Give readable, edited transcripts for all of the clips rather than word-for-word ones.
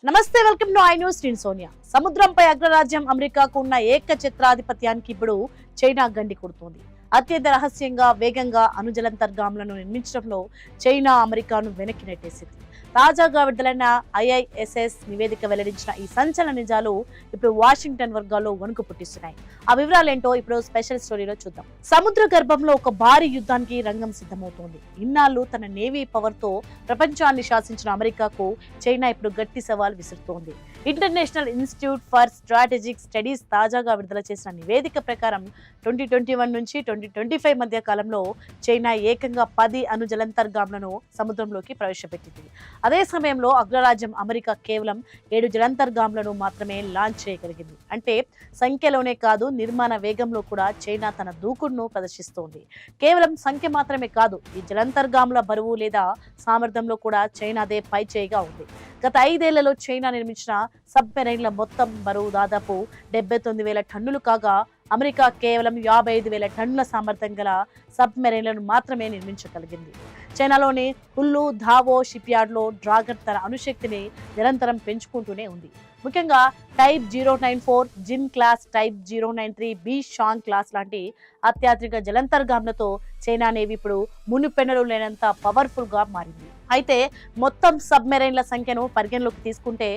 నమస్తే, welcome to I news. నేను సోనియా. సముద్రంపై అగ్రరాజ్యం అమెరికాకు ఉన్న ఏకఛత్రాధిపత్యానికి ఇప్పుడు చైనా గండి కొడుతోంది. అత్యంత రహస్యంగా వేగంగా అణుజలంతర్గాములను నిర్మించడంలో చైనా అమెరికాను వెనక్కి నెట్టేసింది. తాజాగా విడుదలైన IISS నివేదిక వెల్లడించిన ఈ సంచలన నిజాలు ఇప్పుడు వాషింగ్టన్ వర్గాల్లో వణుకు పుట్టిస్తున్నాయి. ఆ వివరాలేంటో ఇప్పుడు స్పెషల్ స్టోరీలో చూద్దాం. సముద్ర గర్భంలో ఒక భారీ యుద్ధానికి రంగం సిద్ధమవుతోంది. ఇన్నాళ్ళు తన నేవీ పవర్ తో ప్రపంచాన్ని శాసించిన అమెరికాకు చైనా ఇప్పుడు గట్టి సవాల్ విసురుతోంది. International institute for strategic studies తాజాగా విడుదల చేసిన నివేదిక ప్రకారం 2021 నుంచి 2025 మధ్య కాలంలో చైనా ఏకంగా 10 అణుజలంతర్గాములను సముద్రంలోకి ప్రవేశపెట్టింది. అదే సమయంలో అగ్రరాజ్యం అమెరికా కేవలం 7 జలంతర్గాములను మాత్రమే లాంచ్ చేయగలిగింది. అంటే సంఖ్యలోనే కాదు, నిర్మాణ వేగంలో కూడా చైనా తన దూకుడును ప్రదర్శిస్తోంది. కేవలం సంఖ్య మాత్రమే కాదు, ఈ జలంతర్గాముల బరువు లేదా సామర్థ్యంలో కూడా చైనాదే పై చేయిగా ఉంది. గత 5 ఏళ్లలో చైనా నిర్మించిన సబ్మెరైన్ల మొత్తం బరువు దాదాపు 79,000 టన్నులు కాగా, అమెరికా కేవలం 55,000 టన్నుల సామర్థ్యం గల సబ్మెరైన్లను మాత్రమే నిర్మించగలిగింది. చైనాలోని హుల్లు ధావో షిప్ యార్డ్లో డ్రాగన్ తన అణుశక్తిని నిరంతరం పెంచుకుంటూనే ఉంది. ముఖ్యంగా type 094, Jin class, type 093 B Shang class లాంటి అత్యాధునిక జలంతర్గాములతో చైనా నేవీ ఇప్పుడు మునుపెన్నడూ లేనంత పవర్ఫుల్ గా మారింది. అయితే మొత్తం సబ్మెరైన్ల సంఖ్యను పరిగణలోకి తీసుకుంటే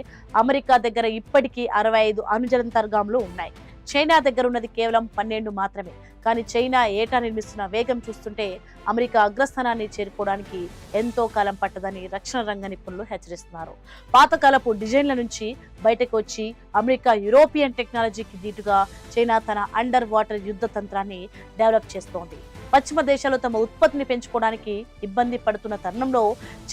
అమెరికా దగ్గర ఇప్పటికీ 65 అణుజలంతర్గాములు ఉన్నాయి. చైనా దగ్గర ఉన్నది కేవలం 12 మాత్రమే. కానీ చైనా ఏటా నిర్మిస్తున్న వేగం చూస్తుంటే అమెరికా అగ్రస్థానాన్ని చేరుకోవడానికి ఎంతో కాలం పట్టదని రక్షణ రంగ నిపుణులు హెచ్చరిస్తున్నారు. పాతకాలపు డిజైన్ల నుంచి బయటకు వచ్చి అమెరికా యూరోపియన్ టెక్నాలజీకి దీటుగా చైనా తన అండర్ వాటర్ యుద్ధ తంత్రాన్ని డెవలప్ చేస్తోంది. పశ్చిమ దేశాలు తమ ఉత్పత్తిని పెంచుకోవడానికి ఇబ్బంది పడుతున్న తరుణంలో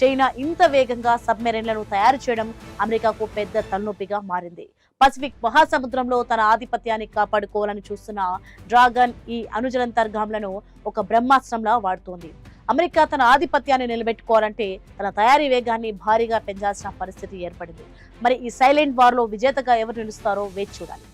చైనా ఇంత వేగంగా సబ్మెరైన్లను తయారు చేయడం అమెరికాకు పెద్ద తలనొప్పిగా మారింది. పసిఫిక్ మహాసముద్రంలో తన ఆధిపత్యాన్ని కాపాడుకోవాలని చూస్తున్న డ్రాగన్ ఈ అణుజలంతర్గాములను ఒక బ్రహ్మాస్త్రంలా వాడుతోంది. అమెరికా తన ఆధిపత్యాన్ని నిలబెట్టుకోవాలంటే తన తయారీ వేగాన్ని భారీగా పెంచాల్సిన పరిస్థితి ఏర్పడింది. మరి ఈ సైలెంట్ వార్ లో విజేతగా ఎవరు నిలుస్తారో వేచి చూడాలి.